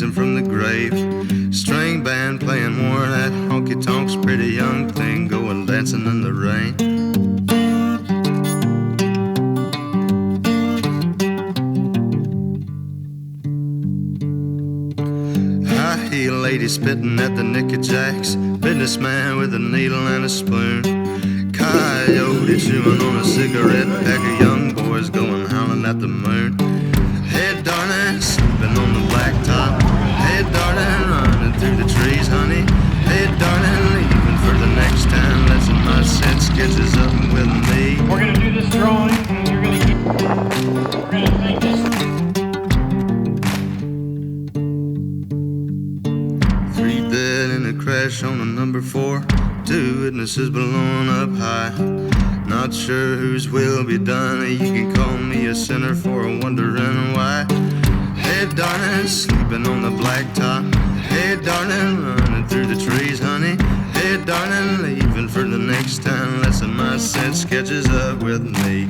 rising from the grave. String band playing more of that honky-tonks, pretty young thing going dancing in the rain. High-heel lady spitting at the Nicky Jacks, businessman with a needle and a spoon, coyote chewing on a cigarette pack of young boys going howling at the moon. Hey darling, sleeping on the blacktop. Hey darling, running through the trees, honey. Hey darling, leaving for the next time. Let's my set sketches up with me. We're gonna do this drawing, and you're gonna keep. We're gonna make this. 3 dead in a crash on a number 4. 2 witnesses blown up high. Not sure whose will be done. You can call me a sinner for wondering why. Hey darling, sleeping on the blacktop. Hey darling, running through the trees, honey. Hey darling, leaving for the next time. Let's my set sketches up with me.